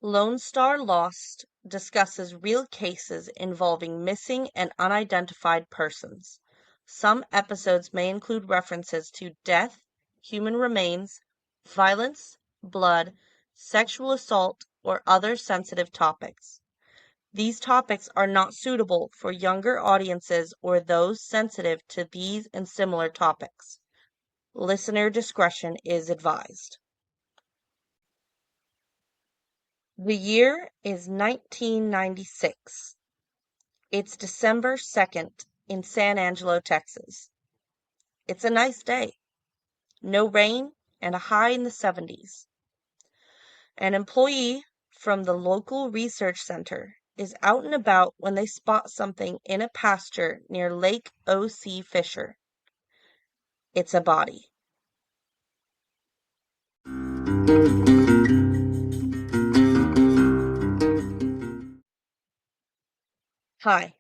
Lone Star Lost discusses real cases involving missing and unidentified persons. Some episodes may include references to death, human remains, violence, blood, sexual assault, or other sensitive topics. These topics are not suitable for younger audiences or those sensitive to these and similar topics. Listener discretion is advised. The year is 1996. It's December 2nd in San Angelo, Texas. It's a nice day. No rain and a high in the 70s. An employee from the local research center is out and about when they spot something in a pasture near Lake O.C. Fisher. It's a body. Hi,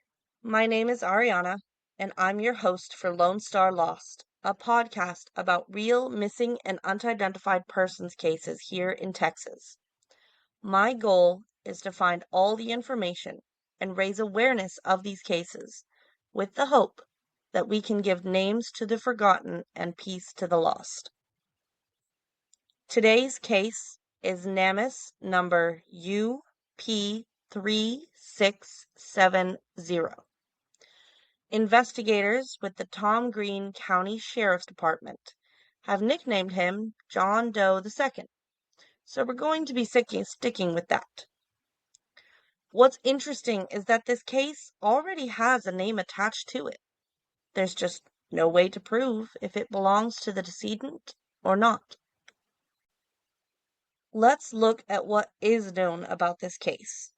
my name is Ariana, and I'm your host for Lone Star Lost, a podcast about real missing and unidentified persons cases here in Texas. My goal is to find all the information and raise awareness of these cases, with the hope that we can give names to the forgotten and peace to the lost. Today's case is NamUs number UP3670. Investigators with the Tom Green County Sheriff's Department have nicknamed him John Doe II, so we're going to be sticking with that. What's interesting is that this case already has a name attached to it. There's just no way to prove if it belongs to the decedent or not. Let's look at what is known about this case.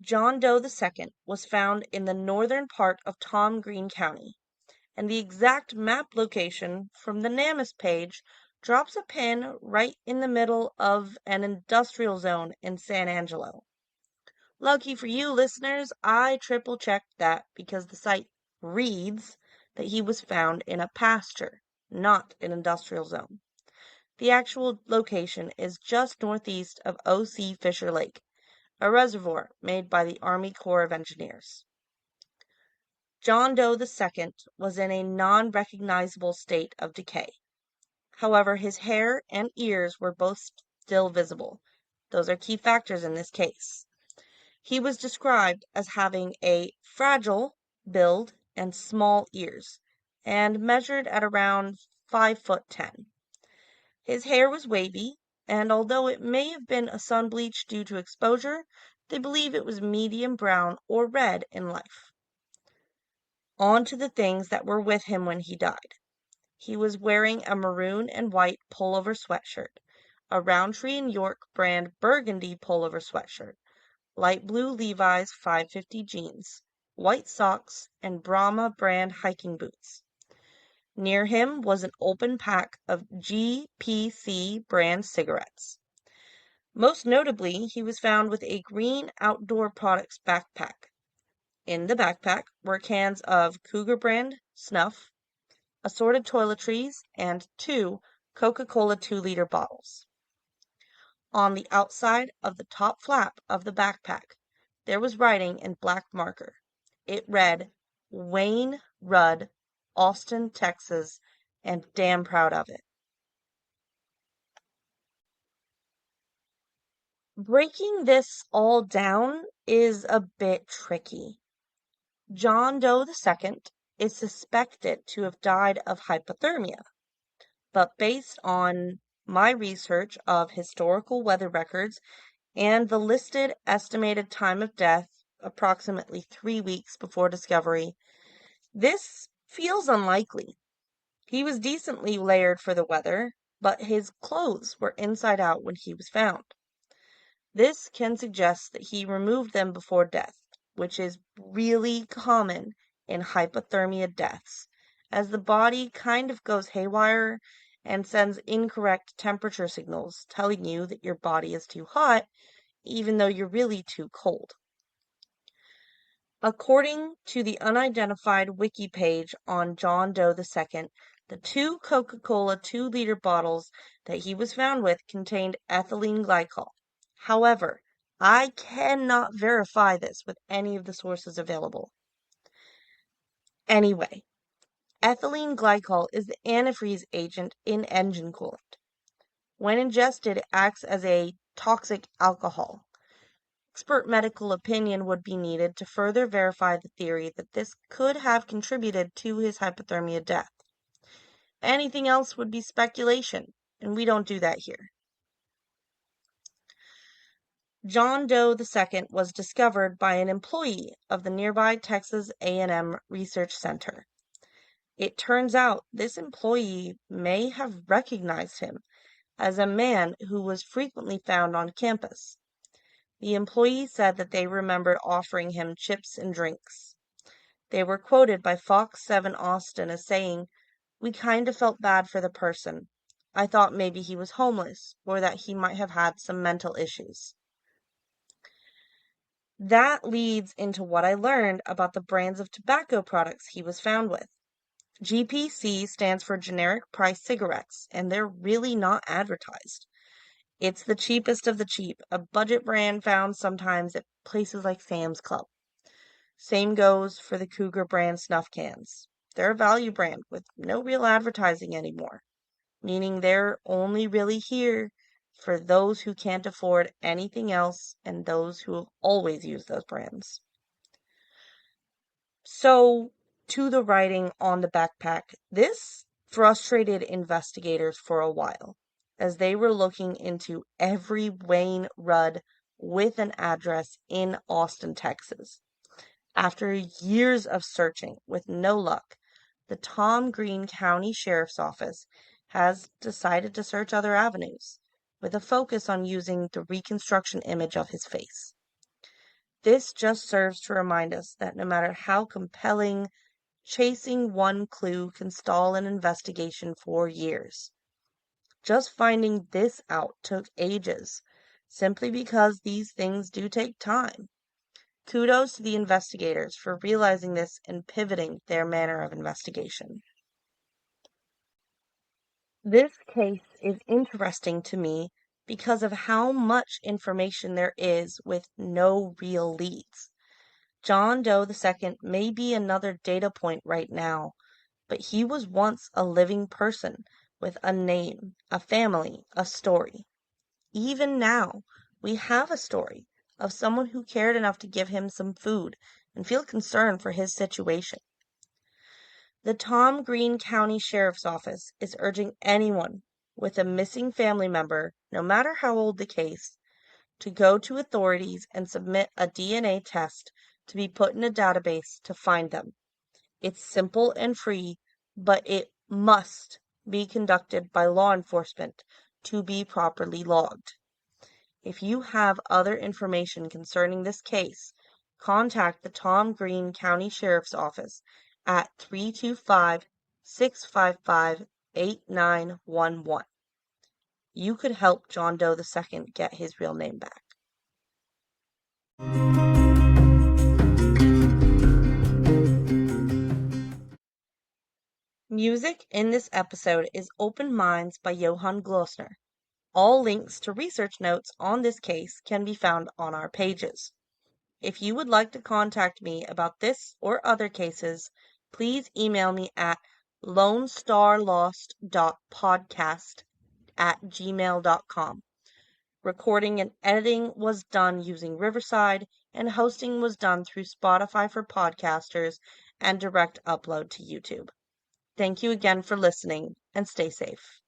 John Doe II was found in the northern part of Tom Green County, and the exact map location from the NamUs page drops a pin right in the middle of an industrial zone in San Angelo. Lucky for you listeners, I triple-checked that because the site reads that he was found in a pasture, not an industrial zone. The actual location is just northeast of O.C. Fisher Lake, a reservoir made by the Army Corps of Engineers. John Doe II was in a non-recognizable state of decay. However, his hair and ears were both still visible. Those are key factors in this case. He was described as having a fragile build and small ears, and measured at around 5'10". His hair was wavy, and although it may have been a sun bleach due to exposure, they believe it was medium brown or red in life. On to the things that were with him when he died. He was wearing a maroon and white pullover sweatshirt, a Roundtree & York brand burgundy pullover sweatshirt, light blue Levi's 550 jeans, white socks, and Brahma brand hiking boots. Near him was an open pack of GPC brand cigarettes. Most notably, he was found with a green outdoor products backpack. In the backpack were cans of Cougar brand snuff, assorted toiletries, and 2 Coca-Cola 2-liter bottles. On the outside of the top flap of the backpack, there was writing in black marker. It read, "Wayne Rudd, Austin, Texas, and damn proud of it." Breaking this all down is a bit tricky. John Doe II is suspected to have died of hypothermia, but based on my research of historical weather records and the listed estimated time of death, approximately 3 weeks before discovery, this feels unlikely. He was decently layered for the weather, but his clothes were inside out when he was found. This can suggest that he removed them before death, which is really common in hypothermia deaths, as the body kind of goes haywire and sends incorrect temperature signals telling you that your body is too hot, even though you're really too cold. According to the unidentified wiki page on John Doe II, the 2 Coca-Cola 2-liter bottles that he was found with contained ethylene glycol. However, I cannot verify this with any of the sources available. Anyway, ethylene glycol is the antifreeze agent in engine coolant. When ingested, it acts as a toxic alcohol. Expert medical opinion would be needed to further verify the theory that this could have contributed to his hypothermia death. Anything else would be speculation, and we don't do that here. John Doe II was discovered by an employee of the nearby Texas A&M Research Center. It turns out this employee may have recognized him as a man who was frequently found on campus. The employee said that they remembered offering him chips and drinks. They were quoted by Fox 7 Austin as saying, "We kind of felt bad for the person. I thought maybe he was homeless or that he might have had some mental issues." That leads into what I learned about the brands of tobacco products he was found with. GPC stands for generic price cigarettes, and they're really not advertised. It's the cheapest of the cheap, a budget brand found sometimes at places like Sam's Club. Same goes for the Cougar brand snuff cans. They're a value brand with no real advertising anymore, meaning they're only really here for those who can't afford anything else and those who have always used those brands. So, to the writing on the backpack, this frustrated investigators for a while as they were looking into every Wayne Rudd with an address in Austin, Texas. After years of searching with no luck, the Tom Green County Sheriff's Office has decided to search other avenues, with a focus on using the reconstruction image of his face. This just serves to remind us that no matter how compelling, chasing one clue can stall an investigation for years. Just finding this out took ages, simply because these things do take time. Kudos to the investigators for realizing this and pivoting their manner of investigation. This case is interesting to me because of how much information there is with no real leads. John Doe II may be another data point right now, but he was once a living person with a name, a family, a story. Even now, we have a story of someone who cared enough to give him some food and feel concern for his situation. The Tom Green County Sheriff's Office is urging anyone with a missing family member, no matter how old the case, to go to authorities and submit a DNA test to be put in a database to find them. It's simple and free, but it must be conducted by law enforcement to be properly logged. If you have other information concerning this case, contact the Tom Green County Sheriff's Office at 325-655-8911. You could help John Doe II get his real name back. Music in this episode is Open Minds by Johann Glosner. All links to research notes on this case can be found on our pages. If you would like to contact me about this or other cases, please email me at lonestarlost.podcast@gmail.com. Recording and editing was done using Riverside, and hosting was done through Spotify for podcasters and direct upload to YouTube. Thank you again for listening, and stay safe.